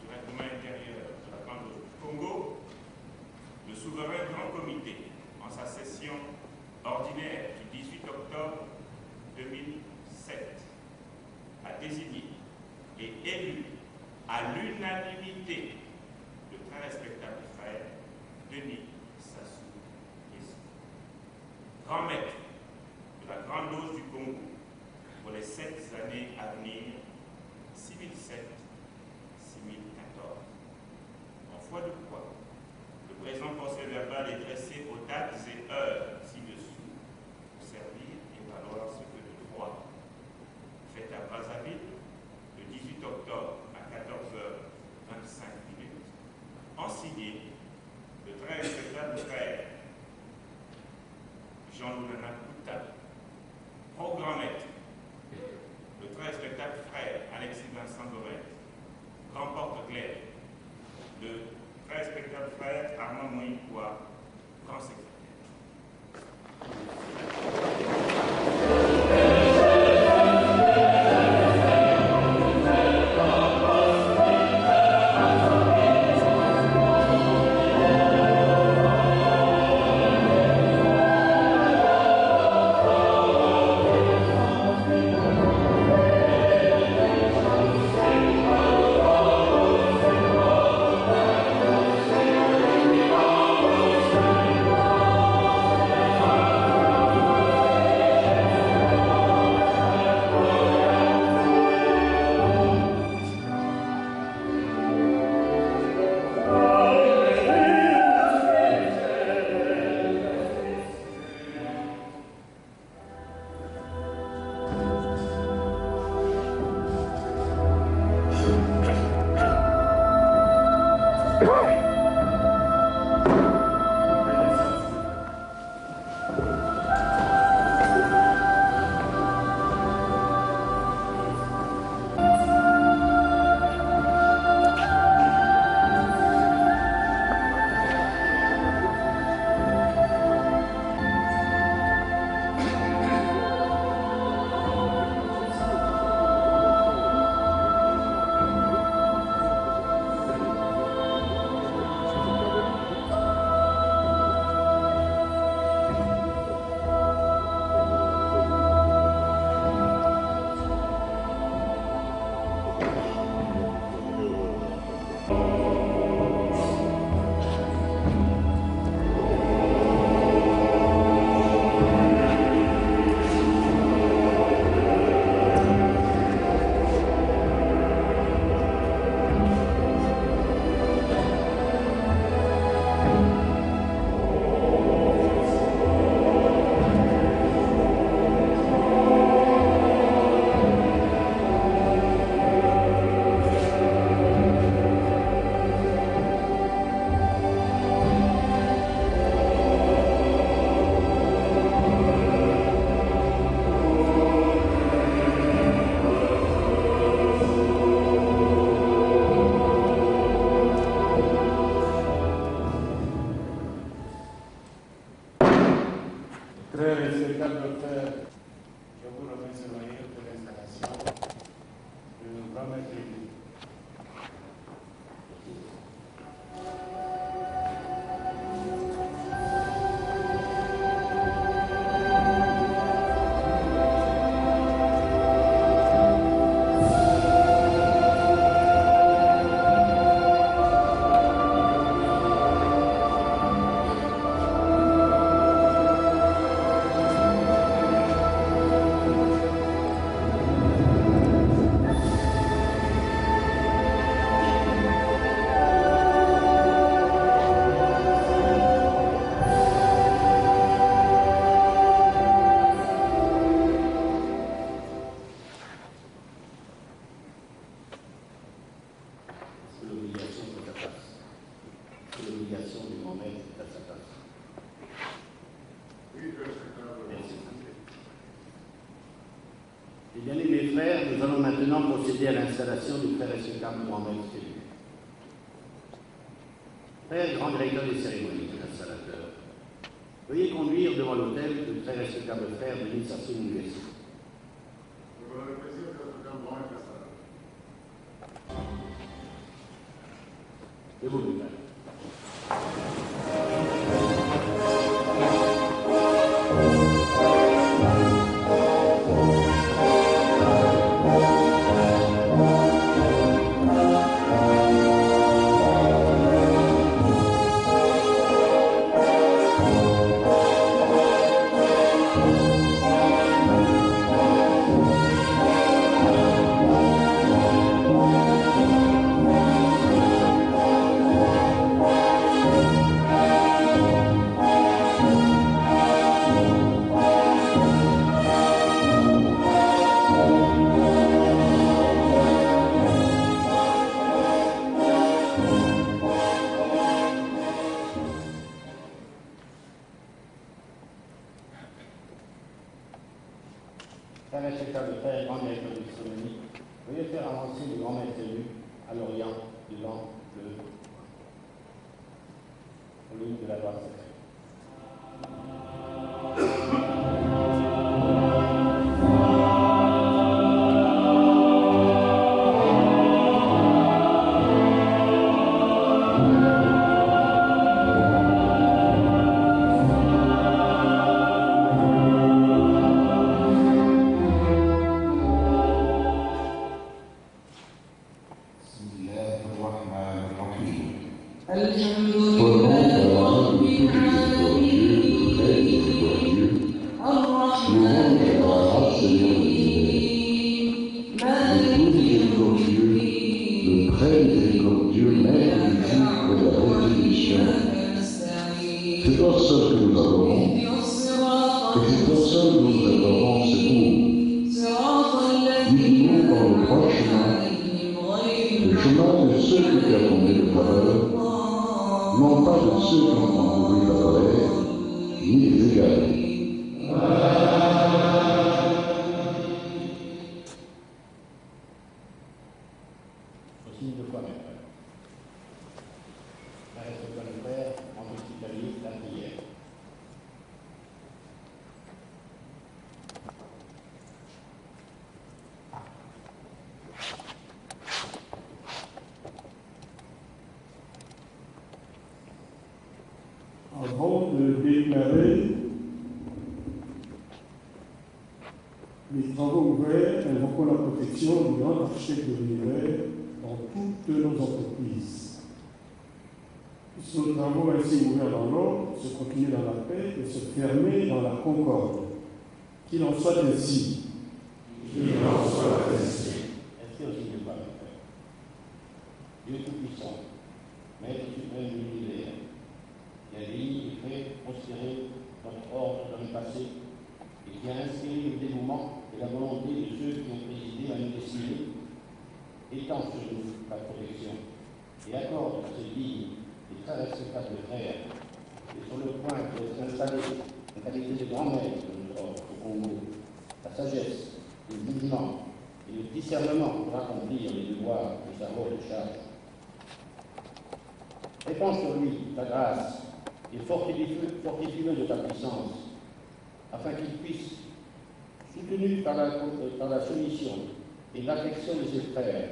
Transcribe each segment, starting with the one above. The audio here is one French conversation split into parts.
du règlement intérieur de la Grande Loge du Congo, le souverain Grand Comité, en sa session ordinaire du 18 octobre 2007, a désigné et élu à l'unanimité le très respectable frère Denis Sassou Nguesso, grand maître de la Grande Loge du Congo pour les 7 années à venir, 6007-6014. En foi de quoi, le présent procès verbal est dressé aux dates et heures ci-dessous pour servir et valoir ce que le droit fait à Brazzaville le 18 octobre à 14h25, en signé le très respectable frère Jean-Lounana Kouta, grand maître, le très respectable frère Alexis Vincent Gorel, grand porte-clerc, le très respectable frère Armand Moïkoua, grand secrétaire. Très respectable docteur, je vous remercie de l'installation de grand maître élu. Bien-aimés frères, nous allons maintenant procéder à l'installation du frère respectable Mohamed Kéli. Frère grand directeur des cérémonies, l'installateur, veuillez conduire devant l'autel le très respectable frère Denis Sassou Nguesso. Je vous le prie. Très respectable frère, grand directeur de cérémonie, veuillez faire avancer le grand maître élu à l'Orient devant le volume de la gloire sacrée. C'est toi seul que nous adorons, et c'est toi seul que nous adorons, c'est nous. Guide-nous par le droit chemin, le chemin de ceux qui t'ont tombé de faveur, non pas de ceux qui ont encouru la colère, ni les égarés. Aussi deux fois même. Frère et sœurs du Père, en hospitalier, la prière. Avant de déclarer les travaux ouverts, invoquons la protection du grand architecte de l'univers dans toutes nos entreprises. Puissent nos travaux ainsi ouverts dans l'ordre, se continuer dans la paix et se fermer dans la concorde. Qu'il en soit ainsi. Qu'il en soit ainsi. Ainsi aussi de quoi, mon frère. Dieu Tout-Puissant, Maître suprême de l'univers, qui a béni et fait prospérer notre ordre dans le passé et qui a inspiré le dévouement et la volonté de ceux qui ont présidé à nos destinées, étend sur nous la protection et accorde à ce digne et très respectable frère qui est sur le point d'être installé en qualité de grand maître de notre ordre au Congo, la sagesse, le jugement et le discernement pour accomplir les devoirs de sa haute charge. Répands sur lui ta grâce et fortifie-le de ta puissance, afin qu'il puisse, soutenu par la soumission et l'affection de ses frères,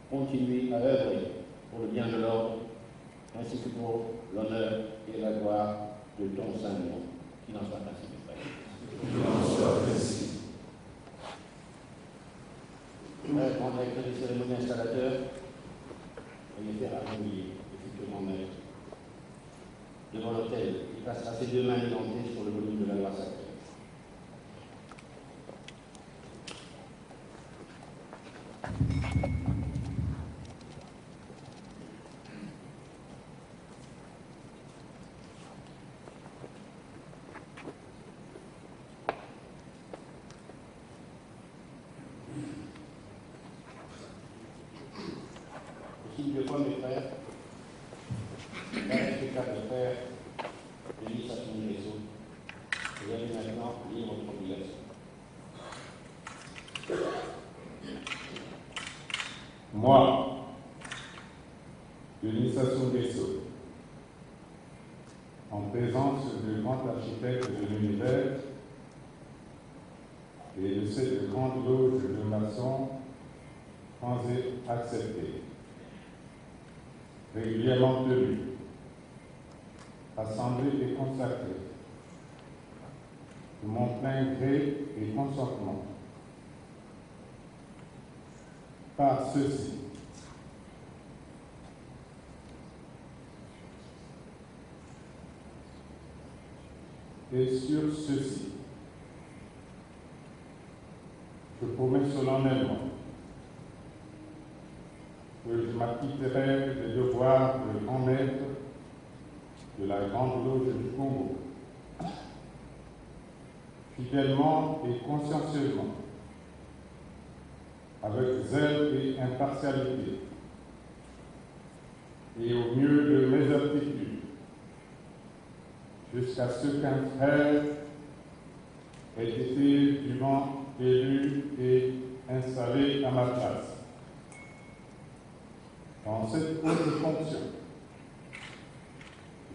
continuer à œuvrer pour le bien de l'ordre, ainsi que pour l'honneur et la gloire de ton saint nom, qu'il en soit ainsi, mes frères. Qu'il en soit ainsi. Frère, grand directeur des cérémonies installateurs, veuillez faire accueillir le futur grand maître devant l'autel, il passera ses deux mains élevées sur le volume de la gloire sacrée. Aussi, deux fois, mes frères, respectable frère, Denis Sassou Nguesso, vous allez maintenant lire votre obligation. Moi, Denis Sassou Nguesso, en présence du grand architecte de l'univers et de cette grande loge de maçons, pensez accepter. régulièrement tenue, assemblée et consacrée, de mon plein gré et consentement, par ceci. Et sur ceci, je promets solennellement que je m'acquitterai des devoirs de grand maître de la Grande Loge du Congo, fidèlement et consciencieusement, avec zèle et impartialité, et au mieux de mes aptitudes, jusqu'à ce qu'un frère ait été dûment élu et installé à ma place. Dans cette haute fonction,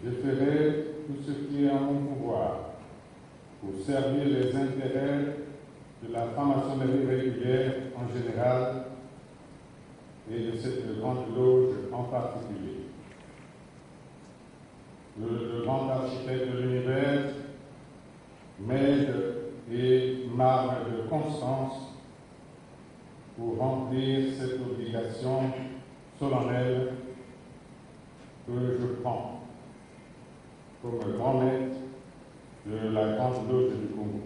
je ferai tout ce qui est en mon pouvoir pour servir les intérêts de la franc-maçonnerie régulière en général et de cette grande loge en particulier. Le grand architecte de l'univers m'aide et m'arme de constance pour remplir cette obligation solennelle que je prends comme grand maître de la Grande Loge du Congo.